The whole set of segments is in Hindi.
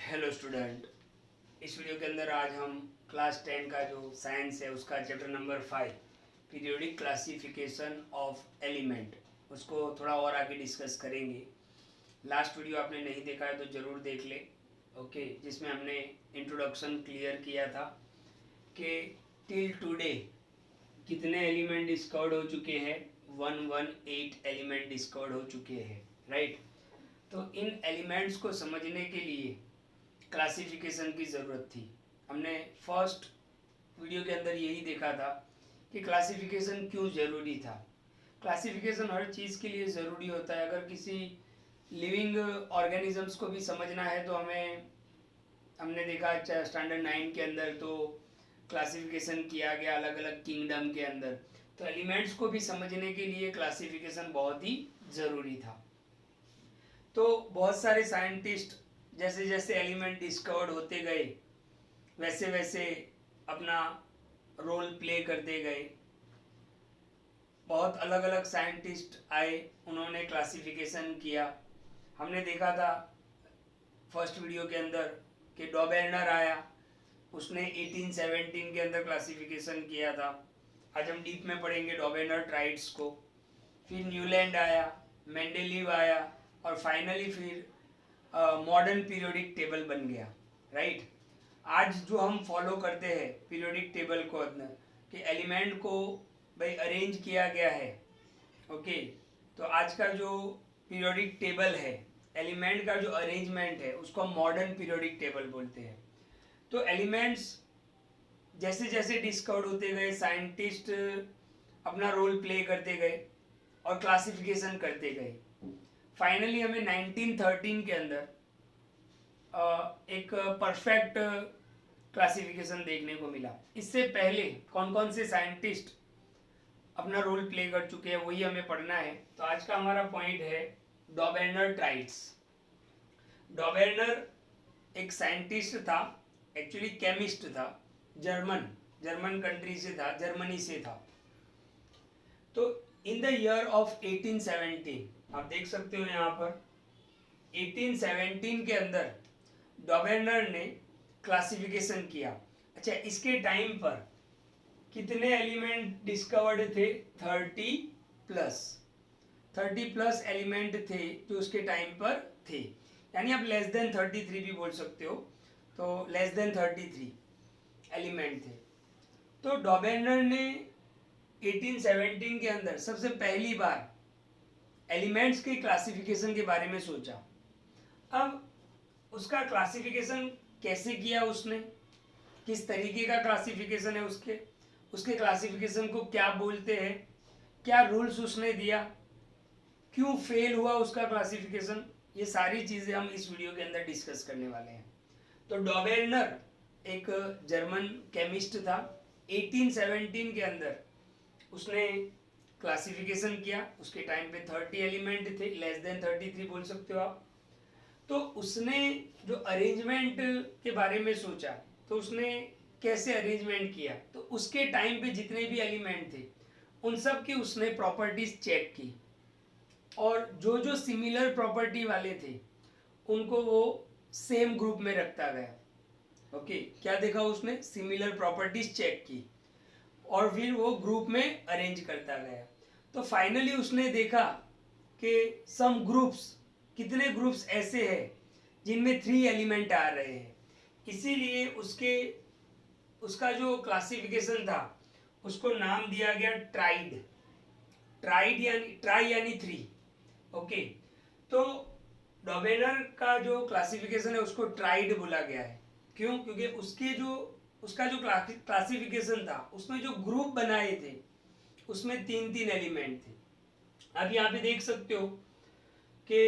हेलो स्टूडेंट, इस वीडियो के अंदर आज हम क्लास 10 का जो साइंस है उसका chapter number 5 periodic classification of element उसको थोड़ा और आगे डिस्कस करेंगे। लास्ट वीडियो आपने नहीं देखा है तो ज़रूर देख ले, ओके, जिसमें हमने इंट्रोडक्शन क्लियर किया था कि टिल टुडे कितने एलिमेंट डिस्कवर्ड हो चुके हैं। 118 एलिमेंट डिस्कवर्ड हो चुके हैं, राइट। तो इन एलिमेंट्स को समझने के लिए क्लासिफिकेशन की ज़रूरत थी। हमने फर्स्ट वीडियो के अंदर यही देखा था कि क्लासिफिकेशन क्यों ज़रूरी था। क्लासिफिकेशन हर चीज़ के लिए ज़रूरी होता है। अगर किसी लिविंग ऑर्गेनिजम्स को भी समझना है तो हमने देखा स्टैंडर्ड 9 के अंदर तो क्लासिफिकेशन किया गया अलग अलग किंगडम के अंदर। तो एलिमेंट्स को भी समझने के लिए क्लासिफिकेशन बहुत ही ज़रूरी था। तो बहुत सारे साइंटिस्ट जैसे जैसे एलिमेंट डिस्कवर्ड होते गए वैसे वैसे अपना रोल प्ले करते गए। बहुत अलग अलग साइंटिस्ट आए, उन्होंने क्लासिफिकेशन किया। हमने देखा था फर्स्ट वीडियो के अंदर कि डॉबेर्नर आया, उसने 1817 के अंदर क्लासिफिकेशन किया था। आज हम डीप में पढ़ेंगे डॉबेर्नर ट्राइड्स को। फिर न्यूलैंड आया, मेंडेलीव आया और फाइनली फिर मॉडर्न पीरियोडिक टेबल बन गया, राइट। आज जो हम फॉलो करते हैं पीरियोडिक टेबल को अंदर कि एलिमेंट को भाई अरेंज किया गया है, ओके। तो आज का जो पीरियोडिक टेबल है, एलिमेंट का जो अरेंजमेंट है उसको हम मॉडर्न पीरियोडिक टेबल बोलते हैं। तो एलिमेंट्स जैसे जैसे डिस्कवर्ड होते गए साइंटिस्ट अपना रोल प्ले करते गए और क्लासिफिकेशन करते गए। फाइनली हमें 1913 के अंदर एक परफेक्ट क्लासिफिकेशन देखने को मिला। इससे पहले कौन कौन से साइंटिस्ट अपना रोल प्ले कर चुके हैं वही हमें पढ़ना है। तो आज का हमारा पॉइंट है डॉबेर्नर ट्राइड्स। डॉबेर्नर एक साइंटिस्ट था, एक्चुअली केमिस्ट था, जर्मन कंट्री से था, जर्मनी से था। तो इन द ईयर ऑफ 1817 आप देख सकते हो यहाँ पर 1817 के अंदर डॉबेर्नर ने क्लासिफिकेशन किया। अच्छा, इसके टाइम पर कितने एलिमेंट डिस्कवर्ड थे? 30 प्लस एलिमेंट थे जो उसके टाइम पर थे, यानी आप लेस देन 33 भी बोल सकते हो। तो लेस देन 33 एलिमेंट थे। तो डॉबेर्नर ने 1817 के अंदर सबसे पहली बार एलिमेंट्स के क्लासिफिकेशन के बारे में सोचा। अब उसका क्लासिफिकेशन कैसे किया उसने, किस तरीके का क्लासिफिकेशन है उसके क्लासिफिकेशन को क्या बोलते हैं, क्या रूल्स उसने दिया, क्यों फेल हुआ उसका क्लासिफिकेशन, ये सारी चीज़ें हम इस वीडियो के अंदर डिस्कस करने वाले हैं। तो डॉबेर्नर एक जर्मन केमिस्ट था। 1817 के अंदर उसने क्लासिफिकेशन किया। उसके टाइम पे 30 एलिमेंट थे, लेस देन 33 बोल सकते हो आप। तो उसने जो अरेंजमेंट के बारे में सोचा, तो उसने कैसे अरेंजमेंट किया, तो उसके टाइम पे जितने भी एलिमेंट थे उन सब की उसने प्रॉपर्टीज चेक की और जो जो सिमिलर प्रॉपर्टी वाले थे उनको वो सेम ग्रुप में रखता गया। ओके, क्या देखा उसने? सिमिलर प्रॉपर्टीज चेक की और फिर वो ग्रुप में अरेंज करता गया। तो फाइनली उसने देखा कि सम ग्रुप्स, कितने ग्रुप्स ऐसे हैं जिनमें 3 एलिमेंट आ रहे हैं। इसीलिए उसका जो क्लासिफिकेशन था उसको नाम दिया गया ट्राइड यानी ट्राई यानी 3। ओके, तो डॉबेर्नर का जो क्लासिफिकेशन है उसको ट्राइड बोला गया है। क्यों? क्योंकि उसका जो क्लासिफिकेशन था उसमें जो ग्रुप बनाए थे उसमें 3 एलिमेंट थे। अब यहाँ पे देख सकते हो कि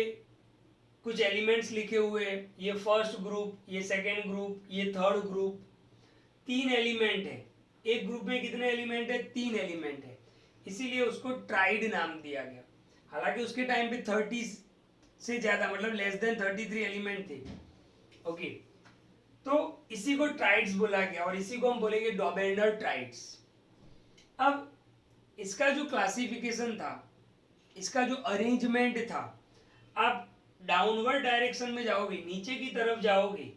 कुछ एलिमेंट्स लिखे हुए हैं, ये फर्स्ट ग्रुप, ये सेकेंड ग्रुप, ये थर्ड ग्रुप। 3 एलिमेंट है। एक ग्रुप में कितने एलिमेंट है? 3 एलिमेंट है, इसीलिए उसको ट्राइड नाम दिया गया। हालांकि उसके टाइम पे 30 से ज्यादा, मतलब लेस देन 33 एलिमेंट थे। ओके, तो इसी को ट्राइड्स बोला गया और इसी को हम बोलेंगे डॉबेर्नर ट्राइड्स। अब इसका जो क्लासिफिकेशन था, इसका जो अरेंजमेंट था, आप डाउनवर्ड डायरेक्शन में जाओगे, नीचे की तरफ जाओगे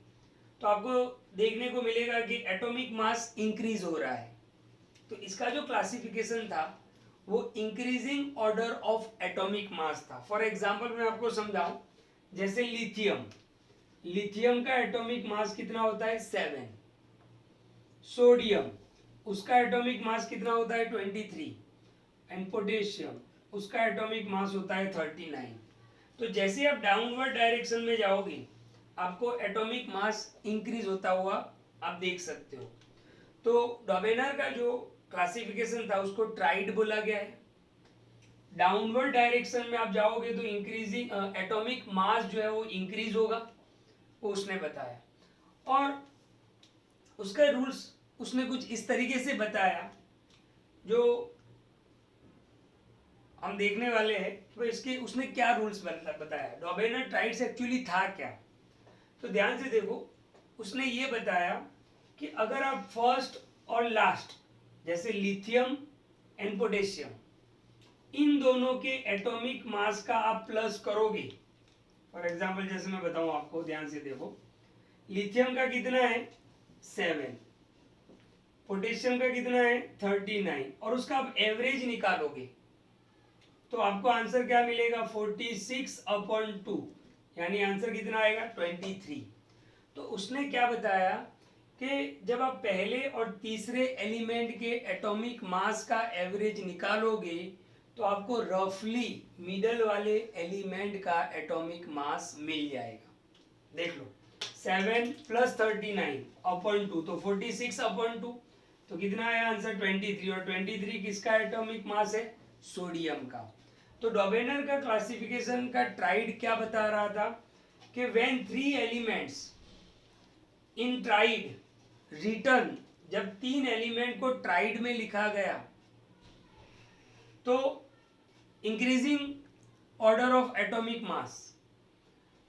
तो आपको देखने को मिलेगा कि एटॉमिक मास इंक्रीज हो रहा है। तो इसका जो क्लासिफिकेशन था वो इंक्रीजिंग ऑर्डर ऑफ एटॉमिक मास था। फॉर एग्जांपल मैं आपको समझाऊं, जैसे लिथियम, लिथियम का एटॉमिक मास कितना होता है 7। सोडियम, उसका एटॉमिक मास कितना होता है 23। एंड पोटेशियम, उसका एटॉमिक मास होता है 39। तो जैसे आप डाउनवर्ड डायरेक्शन में जाओगे आपको एटॉमिक मास इंक्रीज होता हुआ आप देख सकते हो। तो डॉबेनर का जो क्लासिफिकेशन था उसको ट्राइड बोला गया है। डाउनवर्ड डायरेक्शन में आप जाओगे तो इंक्रीजिंग एटॉमिक मास जो है वो इंक्रीज होगा, वो उसने बताया। और उसका रूल्स उसने कुछ इस तरीके से बताया जो हम देखने वाले हैं कि भाई इसके उसने क्या रूल्स बताया। डॉबेनर ट्राइड्स एक्चुअली था क्या, तो ध्यान से देखो। उसने ये बताया कि अगर आप फर्स्ट और लास्ट जैसे लिथियम एंड पोटेशियम इन दोनों के एटॉमिक मास का आप प्लस करोगे, फॉर एग्जांपल जैसे मैं बताऊं आपको, ध्यान से देखो, लिथियम का कितना है 7, पोटेशियम का कितना है 39, और उसका आप एवरेज निकालोगे तो आपको आंसर क्या मिलेगा 46/2, यानी आंसर कितना आएगा 23। तो उसने क्या बताया कि जब आप पहले और तीसरे एलिमेंट के एटॉमिक मास का एवरेज निकालोगे तो आपको रफली मिडल वाले एलिमेंट का एटॉमिक मास मिल जाएगा। देख लो 7 + 39/2 तो 46/2, तो कितना आया आंसर 23। और 23 किसका एटॉमिक मास है सोडियम का। तो डॉबेनर का क्लासिफिकेशन का ट्राइड क्या बता रहा था कि when 3 elements in tried return, जब 3 एलिमेंट को ट्राइड में लिखा गया तो increasing order of atomic mass,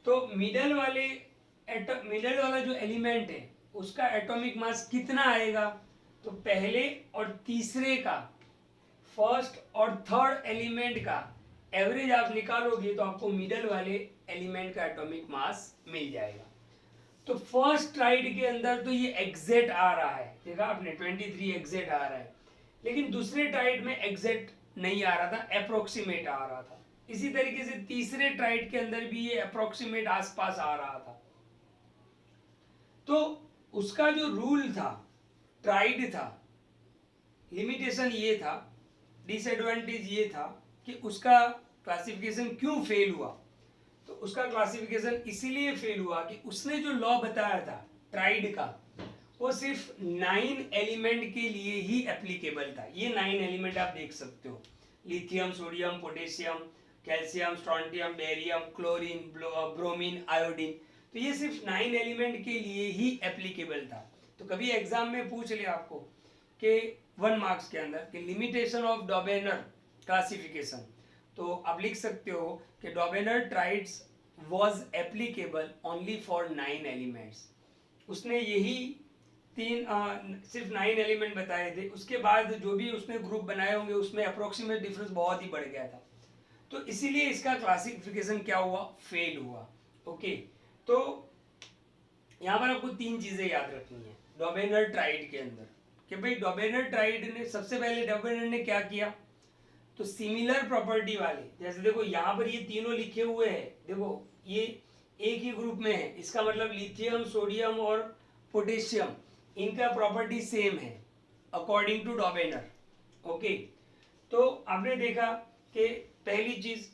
तो मिडल वाला जो एलिमेंट है उसका एटॉमिक मास कितना आएगा, तो पहले और तीसरे का, फर्स्ट और थर्ड एलिमेंट का एवरेज आप निकालोगे तो आपको मिडल वाले एलिमेंट का एटॉमिक मास मिल जाएगा। तो फर्स्ट ट्राइड के अंदर तो ये एग्जैक्ट आ रहा है, देखा आपने 23 एग्जैक्ट आ रहा है, लेकिन दूसरे ट्राइड में एग्जैक्ट नहीं आ रहा था, अप्रोक्सीमेट आ रहा था। इसी तरीके से तीसरे ट्राइड के अंदर भी ये अप्रोक्सीमेट आसपास आ रहा था। तो उसका जो रूल था, ट्राइड था, लिमिटेशन ये था, डिसएडवांटेज ये था कि उसका क्लासिफिकेशन क्यों फेल हुआ। तो उसका क्लासिफिकेशन इसीलिए फेल हुआ कि उसने जो लॉ बताया था ट्राइड का वो सिर्फ 9 एलिमेंट के लिए ही एप्लीकेबल था। ये 9 एलिमेंट आप देख सकते हो, lithium, sodium, potassium, calcium, strontium, barium, chlorine, bromine, iodine, तो ये सिर्फ 9 एलिमेंट के लिए ही एप्लीकेबल था। तो कभी एग्जाम में पूछ ले आपको कि 1 मार्क्स के अंदर कि लिमिटेशन ऑफ डॉबेनर क्लासिफिकेशन, तो आप लिख सकते हो कि Dobereiner triads was applicable only for 9 elements. उसने यही सिर्फ 9 एलिमेंट बताए थे, उसके बाद जो भी उसने ग्रुप बनाए होंगे उसमें अप्रोक्सीमेट डिफरेंस बहुत ही बढ़ गया था। तो इसीलिए इसका क्लासिफिकेशन क्या हुआ, फेल हुआ। ओके, तो यहाँ पर आपको 3 चीजें याद रखनी है डॉबेनर ट्राइड के अंदर कि भाई डॉबेनर ट्राइड ने सबसे पहले डॉबेनर ने क्या किया, तो सिमिलर प्रॉपर्टी वाले, जैसे देखो यहाँ पर ये तीनों लिखे हुए हैं, देखो ये एक ही ग्रुप में है, इसका मतलब लिथियम, सोडियम और पोटेशियम, इनका प्रॉपर्टी सेम है अकॉर्डिंग टू डॉबेनर। ओके, तो आपने देखा कि पहली चीज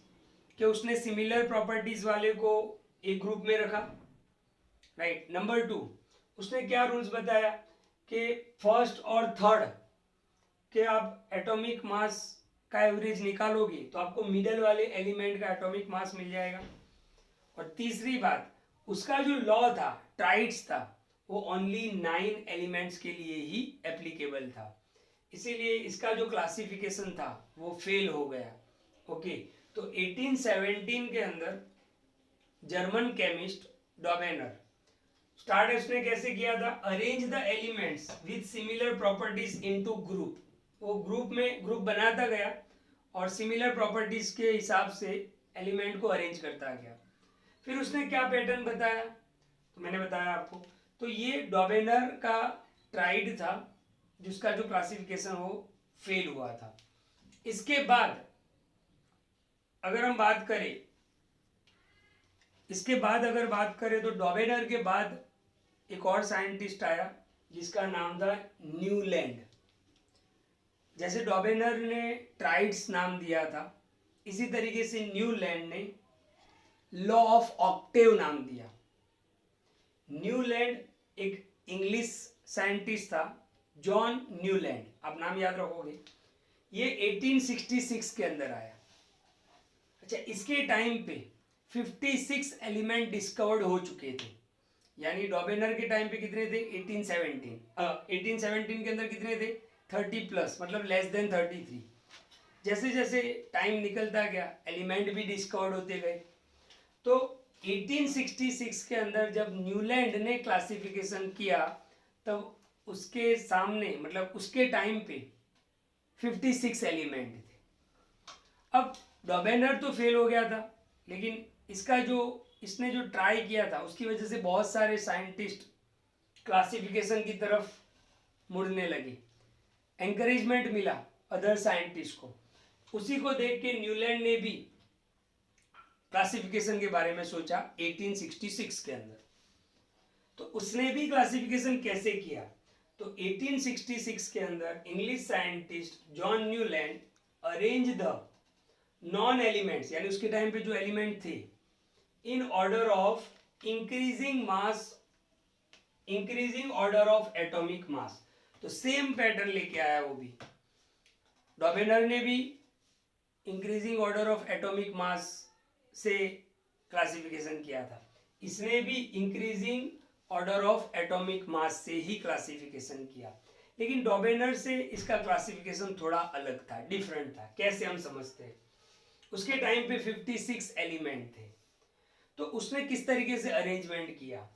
कि उसने सिमिलर प्रॉपर्टीज वाले को एक ग्रुप में रखा, राइट। नंबर 2, उसने क्या रूल्स बताया कि फर्स्ट और थर्ड के आप एटॉमिक मास का एवरेज निकालोगे तो आपको मिडल वाले एलिमेंट का एटॉमिक मास मिल जाएगा। और तीसरी बात, उसका जो लॉ था, ट्राइड्स था, वो ओनली 9 एलिमेंट्स के लिए ही एप्लीकेबल था, इसीलिए इसका जो क्लासिफिकेशन था वो फेल हो गया। ओके, तो 1817 के अंदर जर्मन केमिस्ट डॉबेनर स्टार्ट उसने कैसे किया था, arrange the elements with similar properties into group. वो ग्रुप बनाता गया और सिमिलर प्रॉपर्टीज के हिसाब से एलिमेंट को अरेंज करता गया। फिर उसने क्या पैटर्न बताया, तो मैंने बताया आपको, तो ये डॉबेनर का ट्राइड था जिसका जो क्लासिफिकेशन वो फेल हुआ था। इसके बाद अगर हम बात करें, अगर बात करें तो डॉबेनर के बाद एक और साइंटिस्ट आया जिसका नाम था न्यूलैंड। जैसे डॉबेनर ने ट्राइड्स नाम दिया था, इसी तरीके से न्यूलैंड ने लॉ ऑफ ऑक्टेव नाम दिया। न्यूलैंड एक इंग्लिश साइंटिस्ट था, जॉन न्यूलैंड, आप नाम याद रखोगे। ये 1866 के अंदर आया। अच्छा, इसके टाइम पे 56 एलिमेंट डिस्कवर्ड हो चुके थे। यानी डॉबेनर के टाइम पे कितने थे? 1817 के अंदर कितने थे? 30 प्लस, मतलब लेस देन 33। जैसे जैसे टाइम निकलता गया एलिमेंट भी डिस्कवर्ड होते गए। तो 1866 के अंदर जब न्यूलैंड ने क्लासिफिकेशन किया तब उसके सामने, मतलब उसके टाइम पे 56 एलिमेंट थे। अब डॉबेनर तो फेल हो गया था, लेकिन इसने जो ट्राई किया था उसकी वजह से बहुत सारे साइंटिस्ट क्लासिफिकेशन की तरफ मुड़ने लगे, एनकरेजमेंट मिला अदर साइंटिस्ट को। उसी को देख के न्यूलैंड ने भी क्लासिफिकेशन के बारे में सोचा 1866 के अंदर। तो उसने भी क्लासिफिकेशन कैसे किया? तो 1866 के अंदर English scientist John Newland arrange the known elements, यानी उसके टाइम पे जो एलिमेंट थे, in order of increasing order of atomic mass. तो सेम पैटर्न लेके आया वो भी। डॉबेनर ने भी इंक्रीजिंग ऑर्डर ऑफ एटॉमिक मास से क्लासिफिकेशन किया था, इसने भी इंक्रीजिंग ऑर्डर ऑफ एटॉमिक मास से ही क्लासिफिकेशन किया। लेकिन डॉबेनर से इसका क्लासिफिकेशन थोड़ा अलग था, डिफरेंट था। कैसे हम समझते हैं? उसके टाइम पे 56 एलिमेंट थे, तो उसने किस तरीके से अरेंजमेंट किया?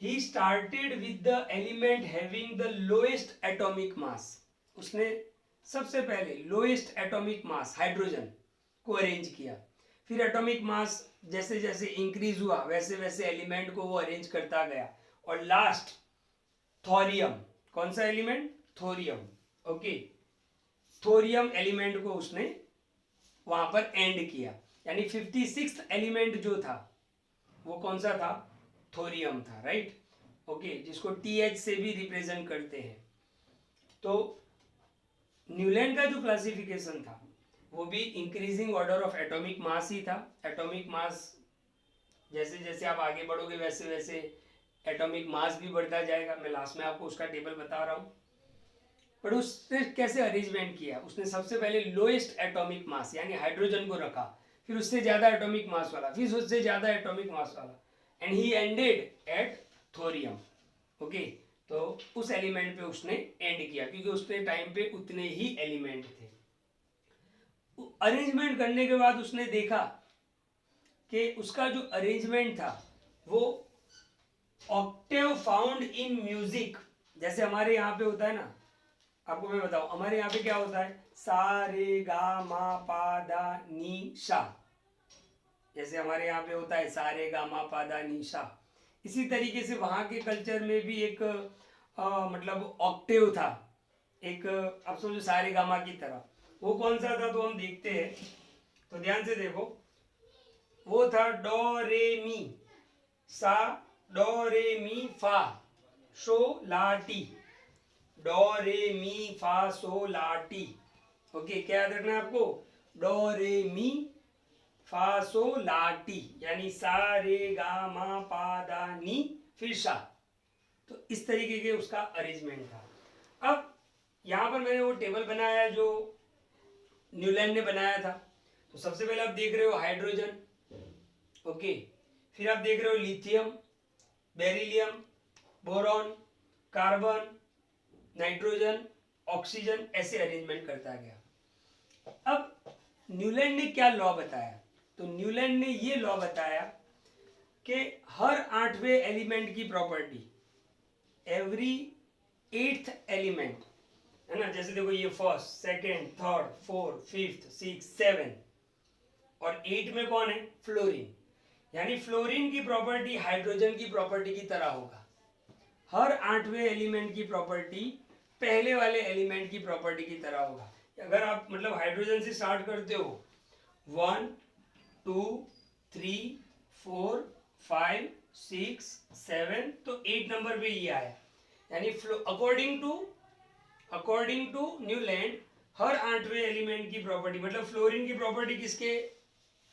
He started with the element having the lowest atomic mass. उसने सबसे पहले लोएस्ट एटॉमिक मास हाइड्रोजन को अरेंज किया। फिर एटॉमिक मास जैसे जैसे इंक्रीज हुआ वैसे वैसे एलिमेंट को वो अरेंज करता गया, और लास्ट थोरियम, कौन सा element? Thorium. Okay, thorium element को उसने वहां पर एंड किया। यानी 56th एलिमेंट जो था वो कौन सा था? थोरियम था, राइट। ओके, जिसको TH से भी रिप्रेजेंट करते हैं। तो न्यूलैंड का जो क्लासिफिकेशन था वो भी increasing order of atomic mass ही था। एटॉमिक मास जैसे जैसे आप आगे बढ़ोगे वैसे वैसे एटॉमिक मास भी बढ़ता जाएगा। मैं लास्ट में आपको उसका टेबल बता रहा हूँ। पर उसने कैसे अरेंजमेंट किया? उसने सबसे पहले लोएस्ट एटॉमिक मास यानी हाइड्रोजन को रखा, फिर उससे ज्यादा एटॉमिक मास वाला, फिर उससे ज्यादा एटॉमिक मास वाला, and he ended at thorium. Okay, तो उस एलिमेंट पे उसने एंड किया क्योंकि उसके टाइम पे उतने ही एलिमेंट थे। अरेंजमेंट करने के बाद उसने देखा कि उसका जो अरेंजमेंट था वो ऑक्टेव फाउंड इन म्यूजिक, जैसे हमारे यहाँ पे होता है ना, आपको मैं बताऊं, हमारे यहाँ पे क्या होता है? सा रे गा मा पा दा नी सा, जैसे हमारे यहाँ पे होता है सा रे गा मा पा दा नी सा। इसी तरीके से वहाँ के कल्चर में भी एक मतलब ऑक्टेव था, एक आप समझो सा रे गा मा की तरह। वो कौन सा था? तो हम देखते हैं, तो ध्यान से देखो, वो था डो रे मी सा, डो रे मी फा सो ला टी, डो रे मी फा सो ला टी। ओके, क्या याद रखना है आपको? डो रे मी फा सो ला टी, यानी सा रे गा मा पा दा नी फिर सा। तो इस तरीके के उसका अरेंजमेंट था। अब यहां पर मैंने वो टेबल बनाया जो न्यूलैंड ने बनाया था। तो सबसे पहले आप देख रहे हो हाइड्रोजन, ओके, फिर आप देख रहे हो lithium, beryllium, boron, carbon, nitrogen, oxygen, ऐसे अरेंजमेंट करता गया। अब न्यूलैंड ने क्या लॉ बताया? तो न्यूलैंड ने ये लॉ बताया कि हर 8वें एलिमेंट की प्रॉपर्टी, एवरी 8th एलिमेंट, है ना, जैसे देखो ये first, second, third, fourth, fifth, 6, 7 और 8 में कौन है? फ्लोरीन। यानी फ्लोरीन की प्रॉपर्टी हाइड्रोजन की प्रॉपर्टी की तरह होगा। हर 8वें एलिमेंट की प्रॉपर्टी पहले वाले एलिमेंट की प्रॉपर्टी की तरह होगा। अगर आप मतलब हाइड्रोजन से स्टार्ट करते हो 1 2 3 4 5 6 7 तो 8 नंबर पे ये आया, यानी अकॉर्डिंग टू न्यूलैंड हर 8वें एलिमेंट की प्रॉपर्टी मतलब फ्लोरीन की प्रॉपर्टी किसके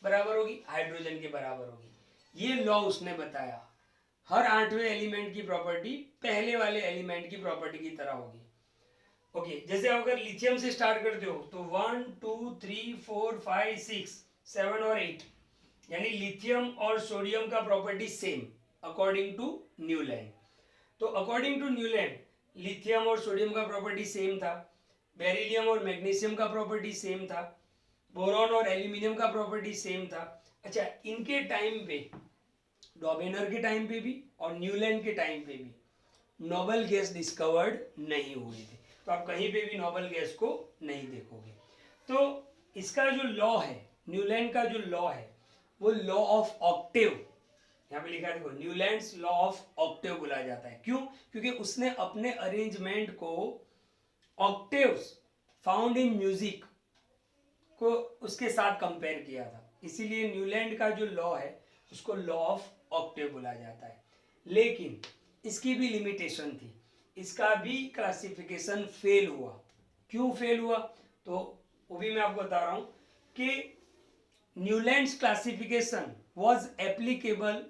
बराबर होगी, हाइड्रोजन के बराबर होगी। ये लॉ उसने बताया, हर 8वें एलिमेंट की प्रॉपर्टी पहले वाले एलिमेंट की प्रॉपर्टी की तरह होगी। ओके, जैसे आप अगर लिथियम से स्टार्ट करते हो तो 1 2 3 4 5 6 7 और 8, यानी लिथियम और सोडियम का property same according to Newland. तो अकॉर्डिंग टू न्यूलैंड लिथियम और सोडियम का प्रॉपर्टी सेम था, बेरिलियम और मैग्नीशियम का प्रॉपर्टी सेम था, बोरॉन और एल्यूमिनियम का प्रॉपर्टी सेम था। अच्छा, इनके टाइम पे डॉबेनर के टाइम पे भी और न्यूलैंड के टाइम पे भी नोबल गैस डिस्कवर्ड नहीं हुए थे, तो आप कहीं पे भी नोबल गैस को नहीं देखोगे। तो इसका जो लॉ है, न्यूलैंड का जो लॉ है वो लॉ ऑफ ऑक्टेव, यहाँ पे लिखा है देखो, न्यूलैंड्स लॉ ऑफ ऑक्टेव बोला जाता है। क्यों? क्योंकि उसने अपने अरेंजमेंट को ऑक्टेव्स फाउंड इन म्यूजिक को उसके साथ कंपेयर किया था, इसीलिए न्यूलैंड का जो लॉ है उसको लॉ ऑफ ऑक्टेव बोला जाता है। लेकिन इसकी भी लिमिटेशन थी, इसका भी क्लासिफिकेशन फेल हुआ। क्यों फेल हुआ? तो वो भी मैं आपको बता रहा हूं कि Newlands classification was applicable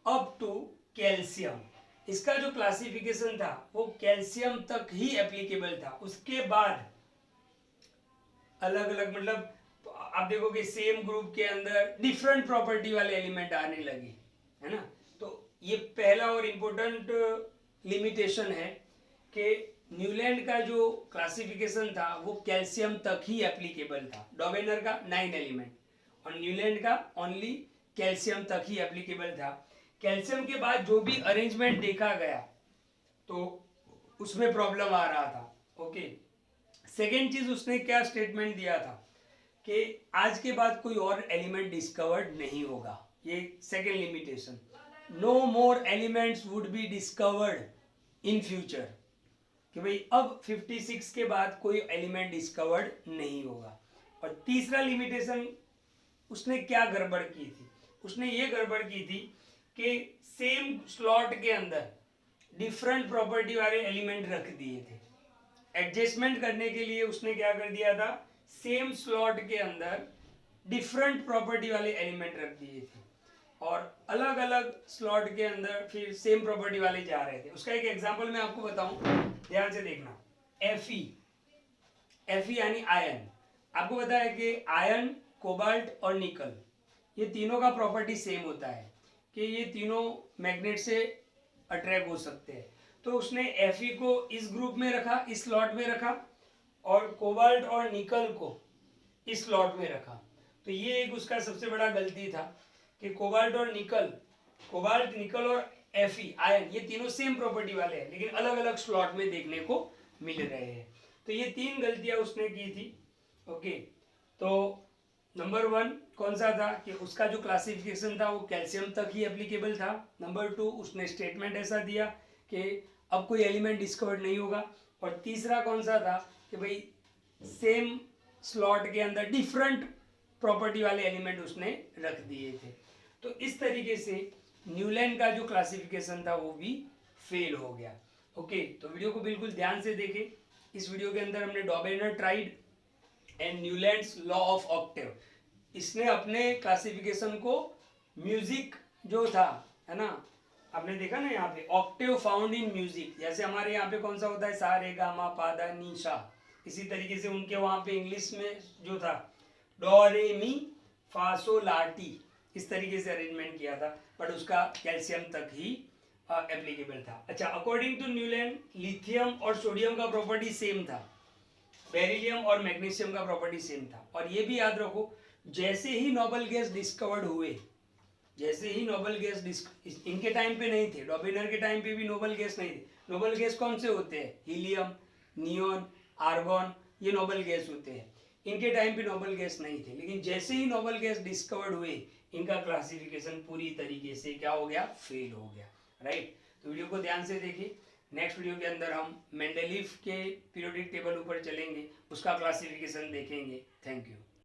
up to calcium. इसका जो क्लासिफिकेशन था वो कैल्शियम तक ही एप्लीकेबल था, उसके बाद अलग अलग मतलब आप देखोगे सेम ग्रुप के अंदर डिफरेंट प्रॉपर्टी वाले एलिमेंट आने लगे, है ना। तो ये पहला और इम्पोर्टेंट लिमिटेशन है कि न्यूलैंड का जो क्लासिफिकेशन था वो कैल्शियम तक ही एप्लीकेबल था। डॉबेनर का 9 एलिमेंट और न्यूलैंड का ओनली कैल्शियम तक ही एप्लीकेबल था। कैल्शियम के बाद जो भी अरेंजमेंट देखा गया तो उसमें प्रॉब्लम आ रहा था। ओके, सेकेंड चीज उसने क्या स्टेटमेंट दिया था कि आज के बाद कोई और एलिमेंट डिस्कवर्ड नहीं होगा, ये second limitation. No more elements would be discovered in future, कि भाई अब 56 के बाद कोई एलिमेंट डिस्कवर्ड नहीं होगा। और तीसरा लिमिटेशन उसने क्या गड़बड़ की थी, उसने ये गड़बड़ की थी कि सेम स्लॉट के अंदर डिफरेंट प्रॉपर्टी वाले एलिमेंट रख दिए थे। एडजस्टमेंट करने के लिए उसने क्या कर दिया था, सेम स्लॉट के अंदर डिफरेंट प्रॉपर्टी वाले एलिमेंट रख दिए थे और अलग अलग स्लॉट के अंदर फिर सेम प्रॉपर्टी वाले जा रहे थे। उसका एक एग्जांपल मैं आपको बताऊं, ध्यान से देखना। Fe यानी आयन, आपको पता है कि आयन, कोबाल्ट और निकल ये तीनों का प्रॉपर्टी सेम होता है कि ये तीनों मैग्नेट से अट्रैक्ट हो सकते हैं। तो उसने Fe को इस ग्रुप में रखा, इस स्लॉट में रखा, और कोबाल्ट और निकल को इस स्लॉट में रखा। तो ये एक उसका सबसे बड़ा गलती था कि कोबाल्ट, निकल और Fe आयन ये तीनों सेम प्रॉपर्टी वाले हैं लेकिन अलग अलग स्लॉट में देखने को मिल रहे हैं। तो ये 3 गलतियां उसने की थी। ओके, तो नंबर 1 कौन सा था कि उसका जो क्लासिफिकेशन था वो कैल्शियम तक ही एप्लीकेबल था। नंबर 2 उसने स्टेटमेंट ऐसा दिया कि अब कोई एलिमेंट डिस्कवर्ड नहीं होगा। और तीसरा कौन सा था कि भाई सेम स्लॉट के अंदर डिफरेंट प्रॉपर्टी वाले एलिमेंट उसने रख दिए थे। तो इस तरीके से न्यूलैंड का जो क्लासिफिकेशन था वो भी फेल हो गया। ओके, तो वीडियो को बिल्कुल ध्यान से देखें। इस वीडियो के अंदर हमने Dobereiner triad and Newlands law of octave, इसने अपने क्लासिफिकेशन को म्यूजिक जो था, है ना, आपने देखा ना यहाँ पे ऑक्टेव फाउंड इन म्यूजिक, जैसे हमारे यहाँ पे कौन सा होता है सा रे गा मा पा दा नी सा, इसी तरीके से उनके वहाँ पे इंग्लिश में जो था डो रे मी फा सो ला टी, इस तरीके से अरेंजमेंट किया था, बट उसका कैल्शियम तक ही एप्लीकेबल था। अच्छा, अकॉर्डिंग टू न्यूलैंड लिथियम और सोडियम का प्रॉपर्टी सेम था, बेरिलियम और मैग्नीशियम का प्रॉपर्टी सेम था। और ये भी याद रखो, जैसे ही नोबल गैस डिस्कवर्ड हुए, इनके टाइम पे नहीं थे, डॉबेनर के टाइम पे भी नोबल गैस नहीं थे। नोबल गैस कौन से होते हैं? हीलियम, नियोन, आर्गॉन, ये नोबल गैस होते हैं। इनके टाइम पे नोबल गैस नहीं थे, लेकिन जैसे ही नोबल गैस डिस्कवर्ड हुए इनका क्लासिफिकेशन पूरी तरीके से क्या हो गया? फेल हो गया। राइट। तो वीडियो को ध्यान से देखिए। नेक्स्ट वीडियो के अंदर हम मेंडलीफ के पीरियोडिक टेबल ऊपर चलेंगे, उसका क्लासिफिकेशन देखेंगे। Thank you.